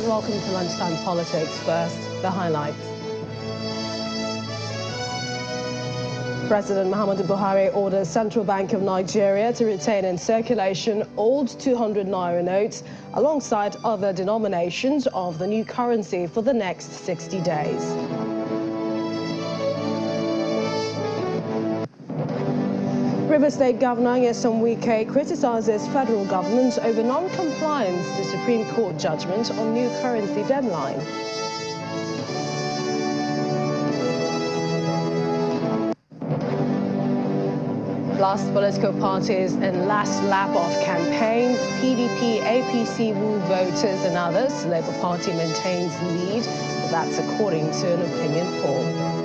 and welcome to Lunchtime Politics. First, the highlights. President Muhammadu Buhari orders Central Bank of Nigeria to retain in circulation old 200 Naira notes alongside other denominations of the new currency for the next 60 days. River State Governor Nyesom Wike criticizes federal government over non-compliance to Supreme Court judgment on new currency deadline. Plus, political parties in last lap of campaigns, PDP, APC woo voters and others. Labour Party maintains lead, but that's according to an opinion poll.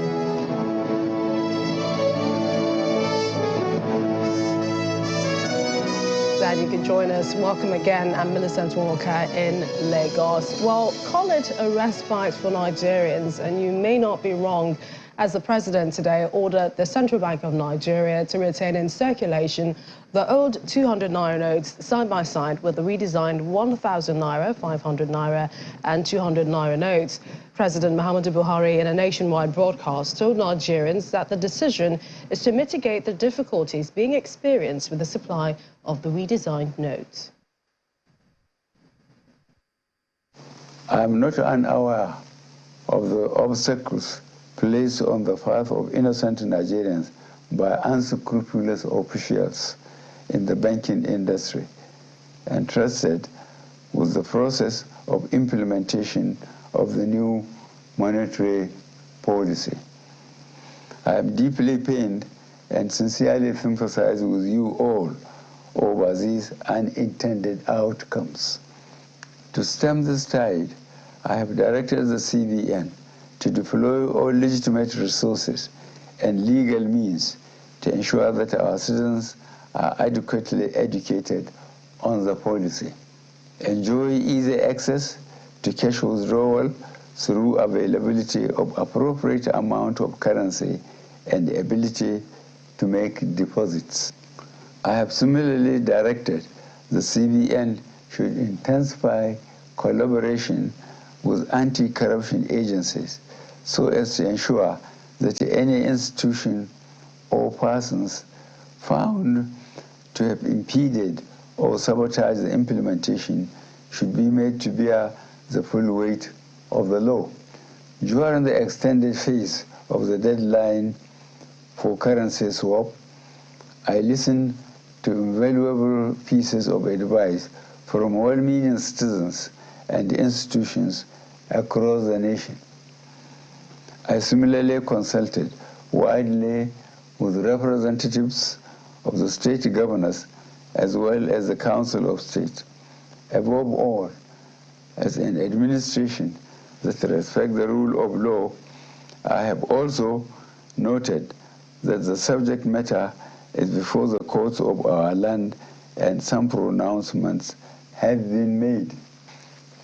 Glad you could join us. Welcome again. I'm Millicent Walker in Lagos. Well, call it a respite for Nigerians, and you may not be wrong, as the president today ordered the Central Bank of Nigeria to retain in circulation the old 200 Naira notes side by side with the redesigned 1,000 Naira, 500 Naira and 200 Naira notes. President Muhammadu Buhari, in a nationwide broadcast, told Nigerians that the decision is to mitigate the difficulties being experienced with the supply of the redesigned notes. I am not unaware of the obstacles placed on the path of innocent Nigerians by unscrupulous officials in the banking industry, entrusted with the process of implementation of the new monetary policy. I am deeply pained and sincerely sympathize with you all over these unintended outcomes. To stem this tide, I have directed the CBN to deploy all legitimate resources and legal means to ensure that our citizens are adequately educated on the policy, enjoy easy access to cash withdrawal through availability of appropriate amount of currency and the ability to make deposits. I have similarly directed the CBN should intensify collaboration with anti-corruption agencies so as to ensure that any institution or persons found to have impeded or sabotaged the implementation should be made to bear the full weight of the law. During the extended phase of the deadline for currency swap, I listened to invaluable pieces of advice from well-meaning citizens and institutions across the nation. I similarly consulted widely with representatives of the state governors as well as the Council of State. Above all, as an administration that respects the rule of law, I have also noted that the subject matter is before the courts of our land and some pronouncements have been made.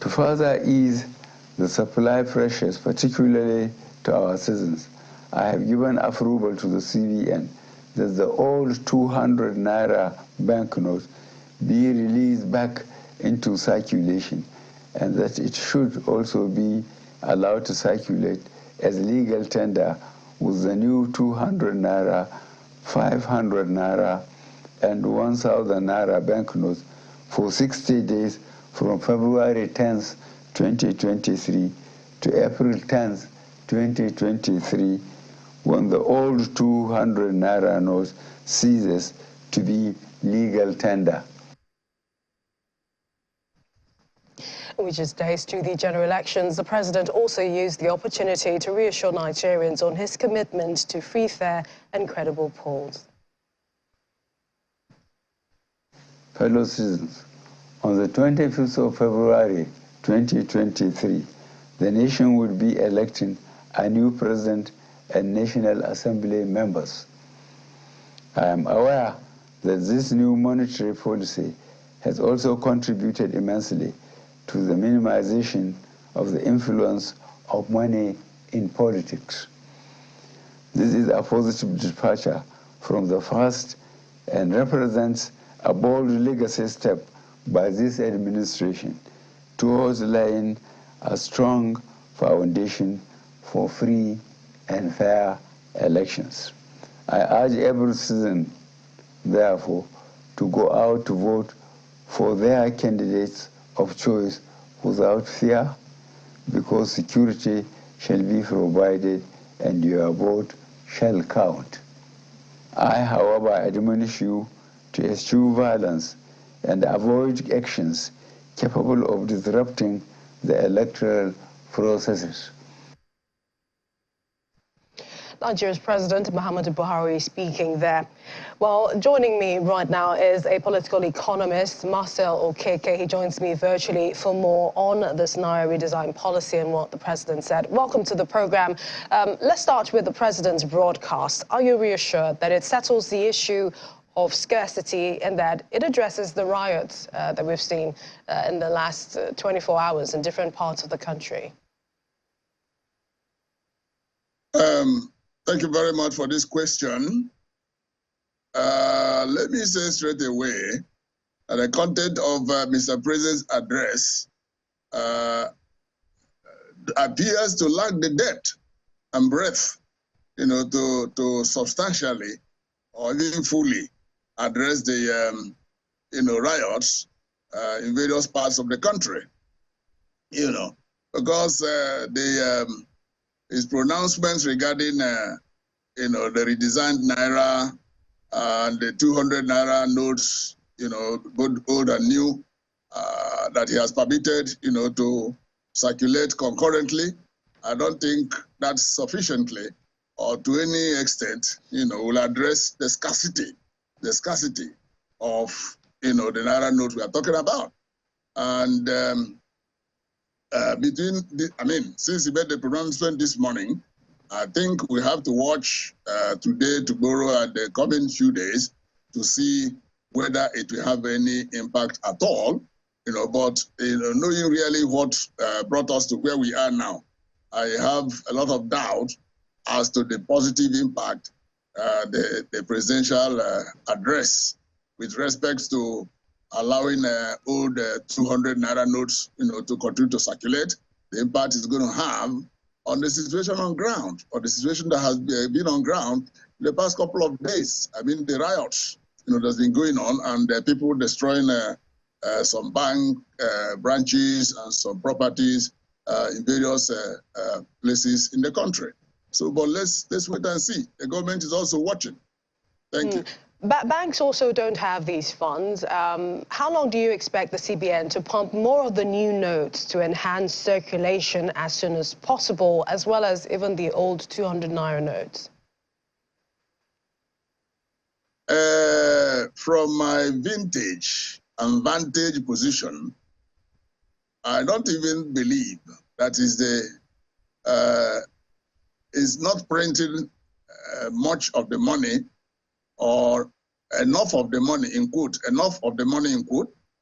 To further ease the supply pressures, particularly to our citizens, I have given approval to the CBN that the old 200 Naira banknotes be released back into circulation and that it should also be allowed to circulate as legal tender with the new 200 Naira, 500 Naira and 1,000 Naira banknotes for 60 days from February 10th, 2023 to April 10th, 2023, when the old 200 Naira note ceases to be legal tender. Which is days to the general elections, the president also used the opportunity to reassure Nigerians on his commitment to free, fair and credible polls. Fellow citizens, on the 25th of February 2023, the nation will be electing a new president and National Assembly members. I am aware that this new monetary policy has also contributed immensely to the minimization of the influence of money in politics. This is a positive departure from the past and represents a bold legacy step by this administration towards laying a strong foundation for free and fair elections. I urge every citizen, therefore, to go out to vote for their candidates of choice without fear, because security shall be provided and your vote shall count. I, however, admonish you to eschew violence and avoid actions capable of disrupting the electoral processes. Nigeria's President Muhammadu Buhari speaking there. Well, joining me right now is a political economist, Marcel Okeke. He joins me virtually for more on this Naira redesign policy and what the president said. Welcome to the program. Let's start with the president's broadcast. Are you reassured that it settles the issue of scarcity and that it addresses the riots that we've seen in the last 24 hours in different parts of the country? Thank you very much for this question. Let me say straight away that the content of Mr. President's address appears to lack the depth and breadth, to substantially or even fully address the, riots in various parts of the country, because his pronouncements regarding, the redesigned Naira and the 200 Naira notes, both old and new, that he has permitted, to circulate concurrently. I don't think that's sufficiently or to any extent, will address the scarcity of, the Naira notes we are talking about. And since he made the pronouncement this morning, I think we have to watch today, tomorrow, and the coming few days to see whether it will have any impact at all. But knowing really what brought us to where we are now, I have a lot of doubt as to the positive impact the presidential address with respect to allowing old 200 Naira notes, to continue to circulate. The impact is going to have on the situation on ground, or the situation that has been on ground in the past couple of days. I mean, the riots, that's been going on, and people destroying some bank branches and some properties in various places in the country. So, but let's wait and see. The government is also watching. Thank you. Banks also don't have these funds. How long do you expect the CBN to pump more of the new notes to enhance circulation as soon as possible, as well as even the old 200 Naira notes? From my vintage and vantage position, I don't even believe that is not printing much of the money, or enough of the money, in quote,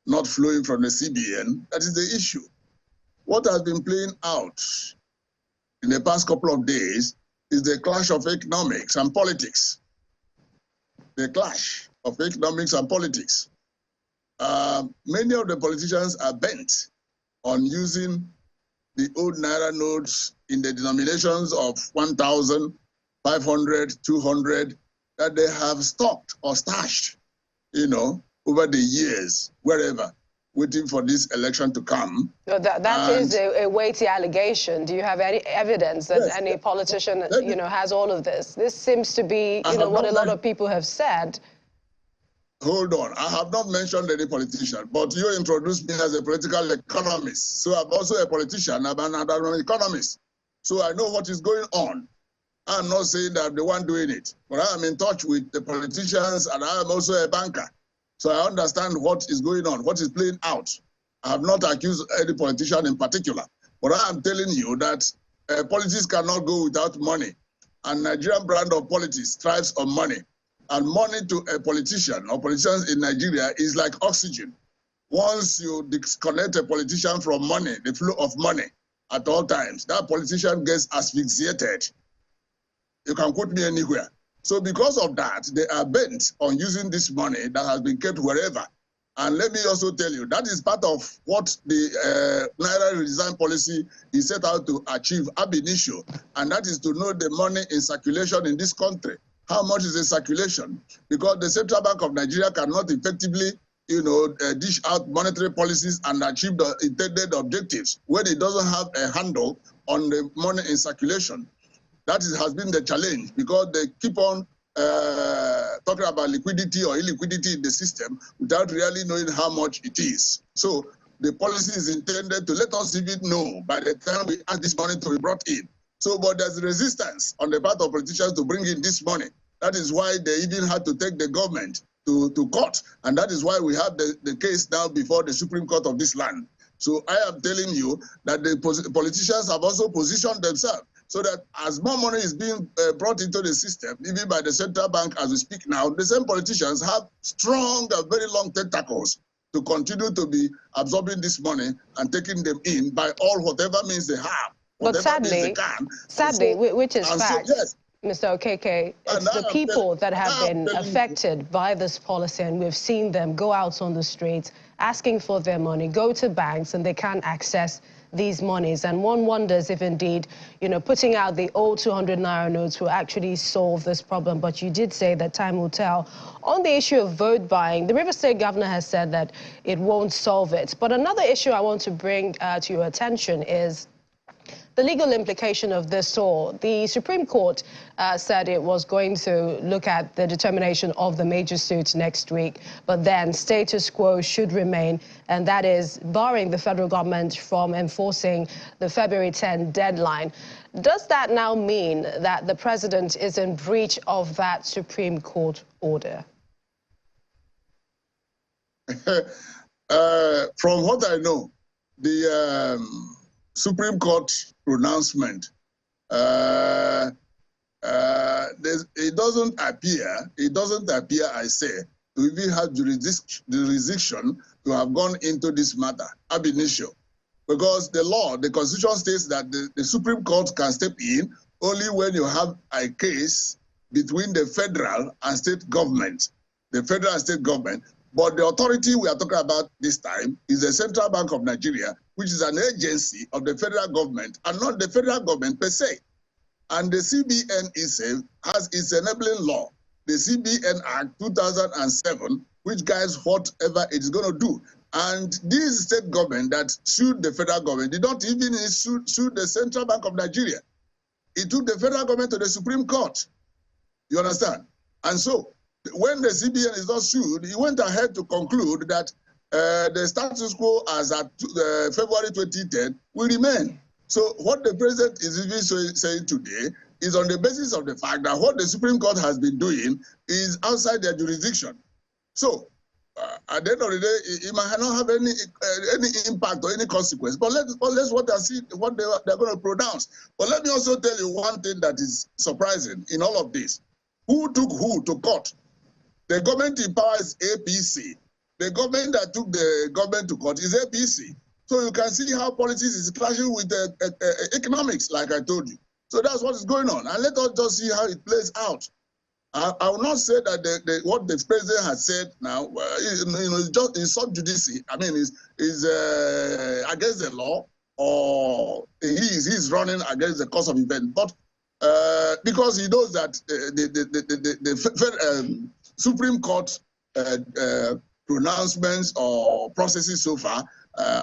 not flowing from the CBN. That is the issue. What has been playing out in the past couple of days is the clash of economics and politics. The clash of economics and politics. Many of the politicians are bent on using the old Naira notes in the denominations of 1,000, 500, 200, that they have stocked or stashed, over the years, wherever, waiting for this election to come. No, that is a weighty allegation. Do you have any evidence that any politician, has all of this? This seems to be, what a lot of people have said. Hold on. I have not mentioned any politician, but you introduced me as a political economist. So I'm also a politician, I'm an economist. So I know what is going on. I'm not saying that I'm the one doing it, but I am in touch with the politicians, and I am also a banker. So I understand what is going on, what is playing out. I have not accused any politician in particular, but I am telling you that politics cannot go without money. And Nigerian brand of politics thrives on money. And money to a politician or politicians in Nigeria is like oxygen. Once you disconnect a politician from money, the flow of money at all times, that politician gets asphyxiated. You can quote me anywhere. So because of that, they are bent on using this money that has been kept wherever And let me also tell you, that is part of what the Naira redesign policy is set out to achieve ab initio, and that is to know the money in circulation in this country. How much is in circulation? Because the Central Bank of Nigeria cannot effectively, dish out monetary policies and achieve the intended objectives when it doesn't have a handle on the money in circulation. That has been the challenge, because they keep on talking about liquidity or illiquidity in the system without really knowing how much it is. So the policy is intended to let us even know by the time we ask this money to be brought in. So, but there's resistance on the part of politicians to bring in this money. That is why they even had to take the government to court. And that is why we have the case now before the Supreme Court of this land. So I am telling you that the politicians have also positioned themselves so that as more money is being brought into the system, even by the central bank as we speak now, the same politicians have strong and very long tentacles to continue to be absorbing this money and taking them in by all whatever means they have. But sadly, which is fact, so, yes, Mr. Okeke, it's the people that have been affected by this policy, and we've seen them go out on the streets asking for their money, go to banks, and they can't access these monies. And one wonders if indeed, putting out the old 200 Naira notes will actually solve this problem. But you did say that time will tell. On the issue of vote buying, the River State governor has said that it won't solve it. But another issue I want to bring to your attention is the legal implication of this all. The Supreme Court said it was going to look at the determination of the major suits next week, but then status quo should remain, and that is barring the federal government from enforcing the February 10 deadline. Does that now mean that the president is in breach of that Supreme Court order? From what I know, the Supreme Court pronouncement, it doesn't appear, I say, to even have jurisdiction to have gone into this matter ab initio. Because the law, the Constitution states that the Supreme Court can step in only when you have a case between the federal and state government, But the authority we are talking about this time is the Central Bank of Nigeria, which is an agency of the federal government and not the federal government per se. And the CBN has its enabling law, the CBN Act 2007, which guides whatever it is going to do. And this state government that sued the federal government did not even sue the Central Bank of Nigeria. It took the federal government to the Supreme Court. You understand? And so, when the CBN is not sued, he went ahead to conclude that the status quo as at February 2010 will remain. So what the president is even saying today is on the basis of the fact that what the Supreme Court has been doing is outside their jurisdiction. So at the end of the day, it might not have any impact or any consequence. But let's wait and see what they're going to pronounce. But let me also tell you one thing that is surprising in all of this. Who took who to court? The government in power is APC. The government that took the government to court is APC. So you can see how politics is clashing with economics, like I told you. So that's what is going on. And let us just see how it plays out. I will not say that what the president has said now is just sub judice. I mean, is against the law, or he's running against the course of event. But because he knows that the Supreme Court pronouncements or processes so far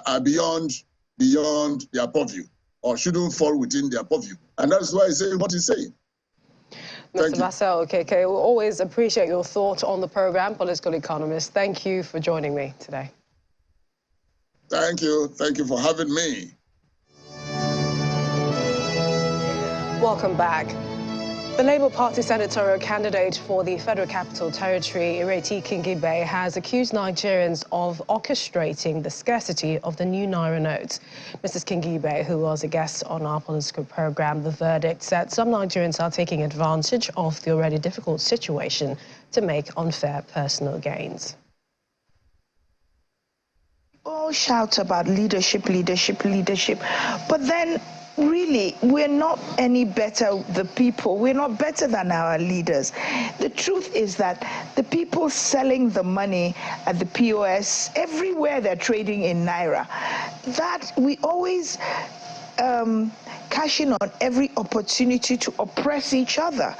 are beyond their purview, or shouldn't fall within their purview. And that's why he's saying what he's saying. Mr. Marcel Okeke, we always appreciate your thought on the program, political economist. Thank you for joining me today. Thank you. Thank you for having me. Welcome back. The Labour Party senatorial candidate for the Federal Capital Territory, Ireti Kingibe, has accused Nigerians of orchestrating the scarcity of the new Naira notes. Mrs. Kingibe, who was a guest on our political program, The Verdict, said some Nigerians are taking advantage of the already difficult situation to make unfair personal gains. All shout about leadership, but then really, we're not any better, the people. We're not better than our leaders. The truth is that the people selling the money at the POS, everywhere they're trading in Naira, that we always cash in on every opportunity to oppress each other.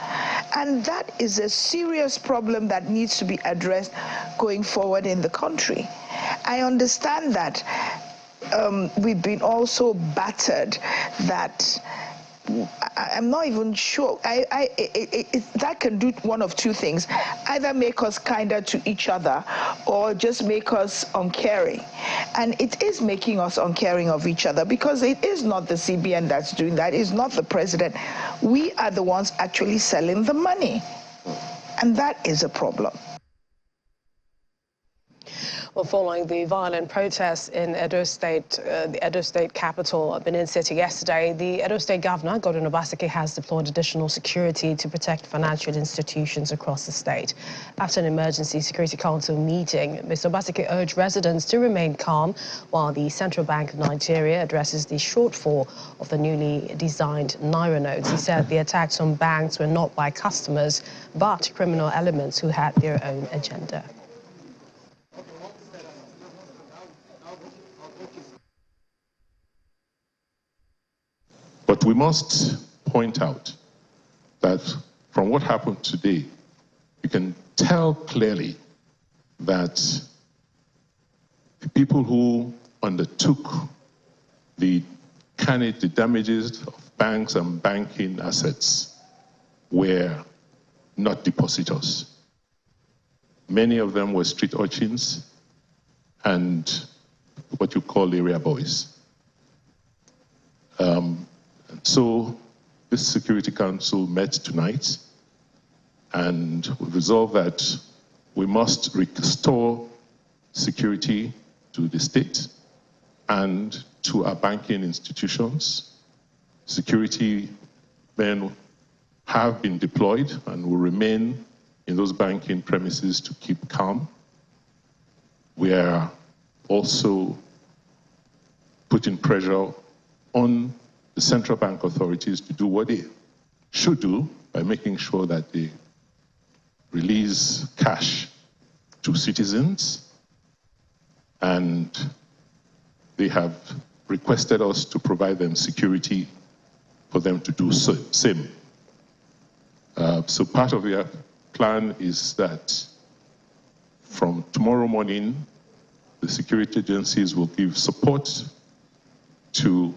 And that is a serious problem that needs to be addressed going forward in the country. I understand that we've been also battered, that I'm not even sure. That can do one of two things: either make us kinder to each other or just make us uncaring. And it is making us uncaring of each other, because it is not the CBN that's doing that. It's not the president. We are the ones actually selling the money. And that is a problem. Well, following the violent protests in Edo State, the Edo State capital, Benin City, yesterday, the Edo State governor, Godwin Obaseki, has deployed additional security to protect financial institutions across the state. After an emergency Security Council meeting, Mr. Obaseki urged residents to remain calm while the Central Bank of Nigeria addresses the shortfall of the newly designed Naira notes. He said the attacks on banks were not by customers, but criminal elements who had their own agenda. But we must point out that from what happened today, you can tell clearly that the people who undertook the damages of banks and banking assets were not depositors. Many of them were street urchins and what you call area boys. So this Security Council met tonight, and we resolved that we must restore security to the state and to our banking institutions. Security men have been deployed and will remain in those banking premises to keep calm. We are also putting pressure on the central bank authorities to do what they should do by making sure that they release cash to citizens, and they have requested us to provide them security for them to do so, same. So part of their plan is that from tomorrow morning, the security agencies will give support to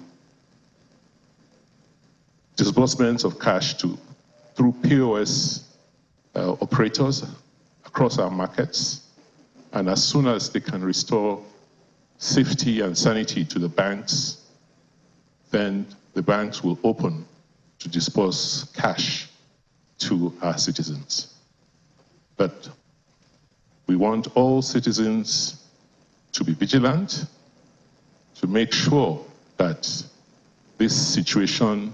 disbursements of cash through POS operators across our markets. And as soon as they can restore safety and sanity to the banks, then the banks will open to disperse cash to our citizens. But we want all citizens to be vigilant, to make sure that this situation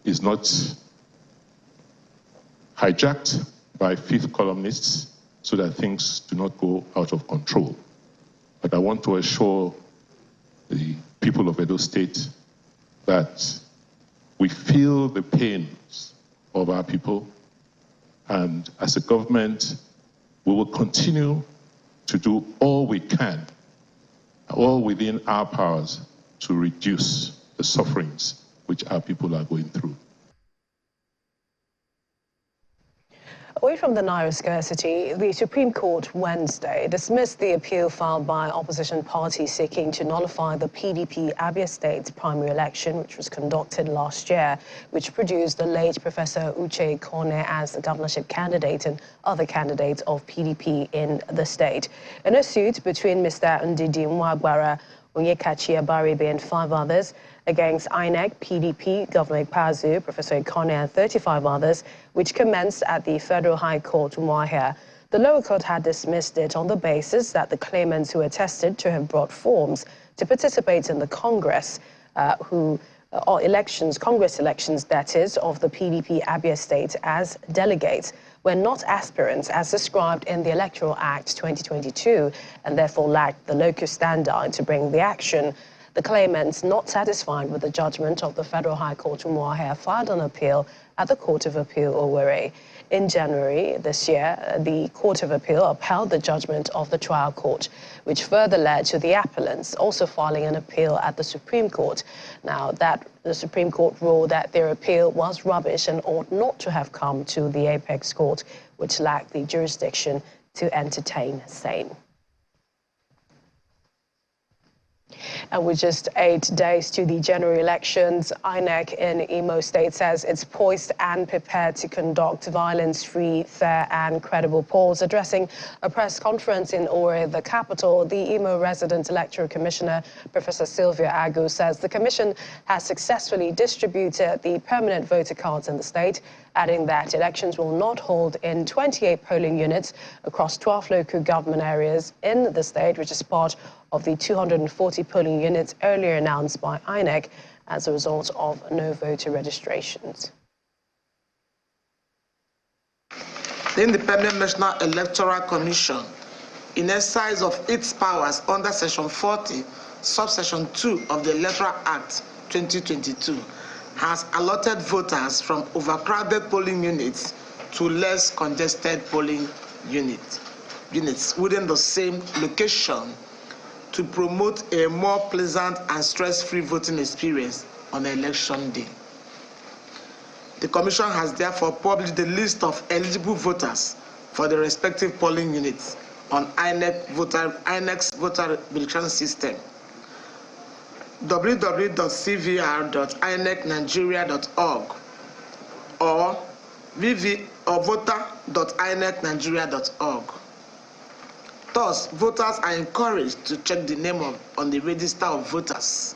is not hijacked by fifth columnists so that things do not go out of control. But I want to assure the people of Edo State that we feel the pains of our people, and as a government, we will continue to do all we can, all within our powers, to reduce the sufferings which our people are going through. Away from the Naira scarcity, the Supreme Court Wednesday dismissed the appeal filed by opposition parties seeking to nullify the PDP Abia State primary election, which was conducted last year, which produced the late Professor Uche Kone as the governorship candidate and other candidates of PDP in the state. In a suit between Mr. Ndidi Nwagbara, Onyekachi Abaribe and 5 others against INEC, PDP, Governor Ikpeazu, Professor Ikone and 35 others, which commenced at the Federal High Court, Umuahia. The lower court had dismissed it on the basis that the claimants who attested to have brought forms to participate in the Congress, Congress elections, that is, of the PDP Abia State as delegates, were not aspirants as described in the Electoral Act 2022 and therefore lacked the locus standi to bring the action. The claimants, not satisfied with the judgment of the Federal High Court Umuahia, filed an appeal at the Court of Appeal Owerri. In January this year, the Court of Appeal upheld the judgment of the trial court, which further led to the appellants also filing an appeal at the Supreme Court. Now, the Supreme Court ruled that their appeal was rubbish and ought not to have come to the Apex Court, which lacked the jurisdiction to entertain same. And with just 8 days to the general elections, INEC in Imo State says it's poised and prepared to conduct violence-free, fair and credible polls. Addressing a press conference in Owerri, the capital, the Imo Resident Electoral Commissioner, Professor Sylvia Agu, says the commission has successfully distributed the permanent voter cards in the state, adding that elections will not hold in 28 polling units across 12 local government areas in the state, which is part of the 240 polling units earlier announced by INEC as a result of no voter registrations. The Independent National Electoral Commission, in exercise of its powers under Section 40, Subsection 2 of the Electoral Act 2022, has allotted voters from overcrowded polling units to less congested polling units within the same location to promote a more pleasant and stress-free voting experience on election day. The Commission has therefore published the list of eligible voters for the respective polling units on INEC's voter registration system, www.cvr.inecnigeria.org or voter.inecnigeria.org. Thus, voters are encouraged to check the name on the register of voters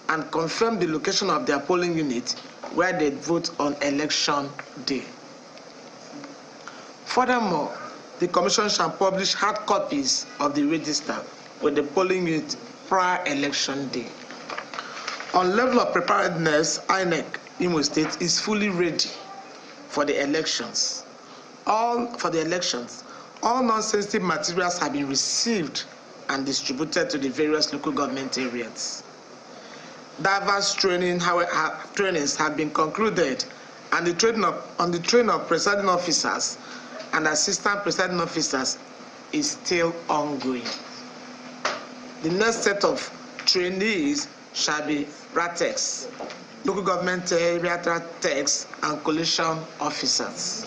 and confirm the location of their polling unit where they vote on election day. Furthermore, the Commission shall publish hard copies of the register with the polling unit prior election day. On level of preparedness, INEC Imo State is fully ready for the elections. All non-sensitive materials have been received and distributed to the various local government areas. Diverse trainings have been concluded, and the training of presiding officers and assistant presiding officers is still ongoing. The next set of trainees shall be RATEX, local government area RATEX, and coalition officers.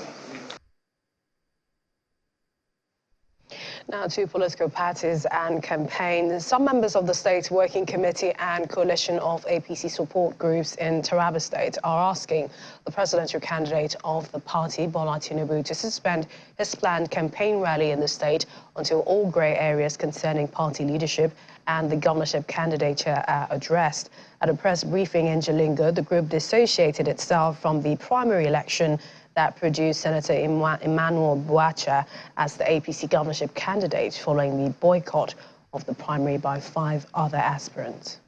Now to political parties and campaigns. Some members of the State Working Committee and coalition of APC support groups in Taraba State are asking the presidential candidate of the party, Bola Tinubu, to suspend his planned campaign rally in the state until all grey areas concerning party leadership and the governorship candidature are addressed. At a press briefing in Jalingo, the group dissociated itself from the primary election that produced Senator Emmanuel Buacha as the APC governorship candidate following the boycott of the primary by 5 other aspirants.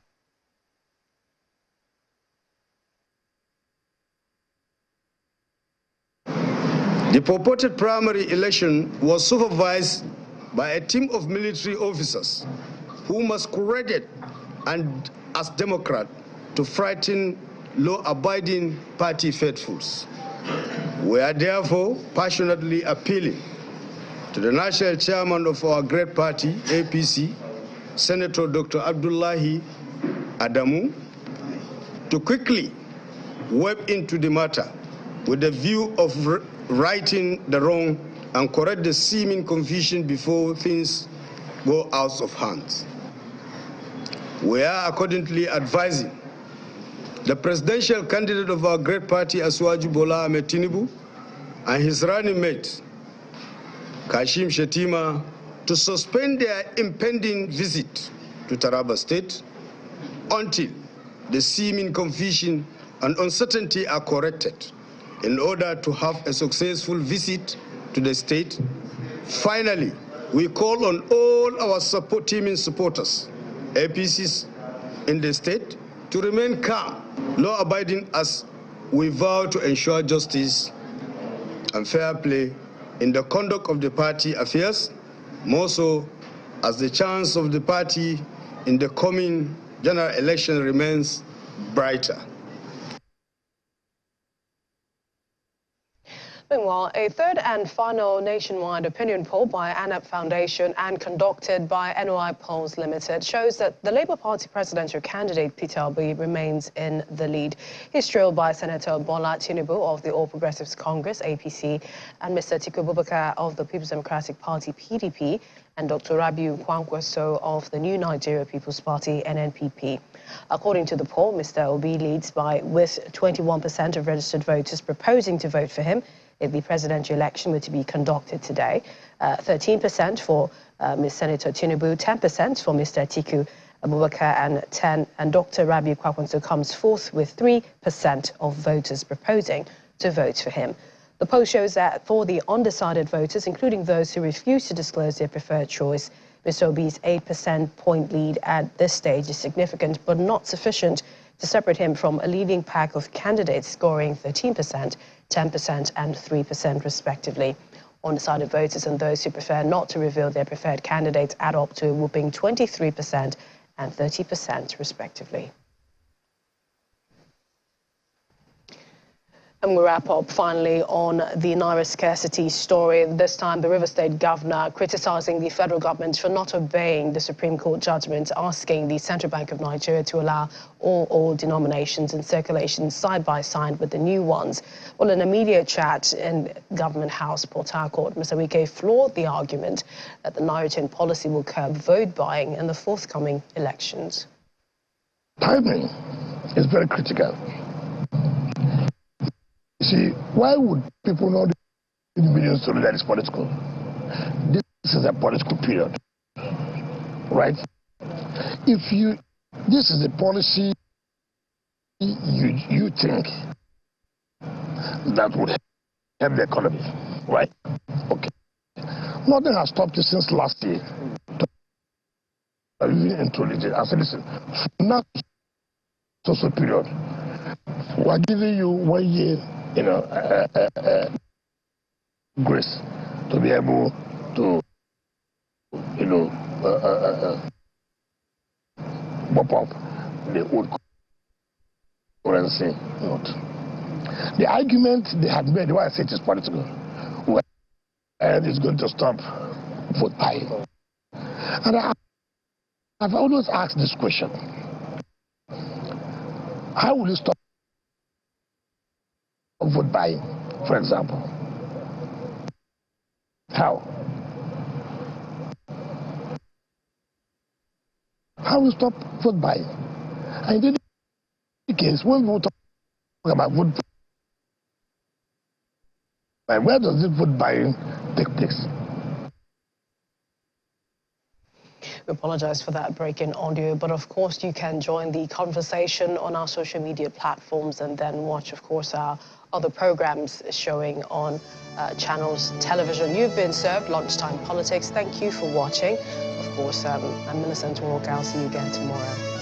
The purported primary election was supervised by a team of military officers who masqueraded and as Democrat to frighten law-abiding party faithfuls. We are therefore passionately appealing to the national chairman of our great party, APC, Senator Dr. Abdullahi Adamu, to quickly wade into the matter with the view of righting the wrong and correct the seeming confusion before things go out of hand. We are accordingly advising the presidential candidate of our great party, Asuwaju Bola Ahmed Tinubu, and his running mate, Kashim Shettima, to suspend their impending visit to Taraba State until the seeming confusion and uncertainty are corrected in order to have a successful visit to the state. Finally, we call on all our teaming supporters, APCs in the state, to remain calm, law-abiding as we vow to ensure justice and fair play in the conduct of the party affairs, more so as the chance of the party in the coming general election remains brighter. Meanwhile, a third and final nationwide opinion poll by ANAP Foundation and conducted by NOI Polls Limited shows that the Labour Party presidential candidate Peter Obi remains in the lead. He's trailed by Senator Bola Tinubu of the All Progressives Congress, APC, and Mr. Atiku Abubakar of the People's Democratic Party, PDP, and Dr. Rabiu Kwankwaso of the New Nigeria People's Party, NNPP. According to the poll, Mr. Obi leads with 21% of registered voters proposing to vote for him if the presidential election were to be conducted today. 13% for Ms. Senator Tinubu, 10% for Mr. Atiku Abubakar, and Dr. Rabiu Kwankwaso comes fourth with 3% of voters proposing to vote for him. The poll shows that for the undecided voters, including those who refuse to disclose their preferred choice, Mr. Obi's 8% point lead at this stage is significant, but not sufficient to separate him from a leading pack of candidates scoring 13%, 10% and 3% respectively. Undecided voters and those who prefer not to reveal their preferred candidates add up to a whopping 23% and 30% respectively. And we wrap up finally on the Naira scarcity story. This time, the River State governor criticizing the federal government for not obeying the Supreme Court judgment, asking the Central Bank of Nigeria to allow all old denominations in circulation side by side with the new ones. Well, in a media chat in Government House, Port Harcourt, Mr. Wike floored the argument that the Naira policy will curb vote buying in the forthcoming elections. Timing is very critical. See, why would people not do millions to that is political? This is a political period, right? This is a policy you think that would help the economy, right? Okay. Nothing has stopped you since last year. I said, listen, not social period. We're giving you 1 year, grace to be able to, mop up the old currency note. The argument they had made, why I say it is political, and it's going to stop vote buying. And I've always asked this question: how will you stop vote buying, for example? How? How will you stop vote buying? And in the case, when we talk about vote buying, where does this vote buying take place? We apologize for that break in audio, but of course you can join the conversation on our social media platforms and then watch, of course, our other programs showing on channels television. You've been served Lunchtime Politics. Thank you for watching. Of course, I'm Millicent Walker. I'll see you again tomorrow.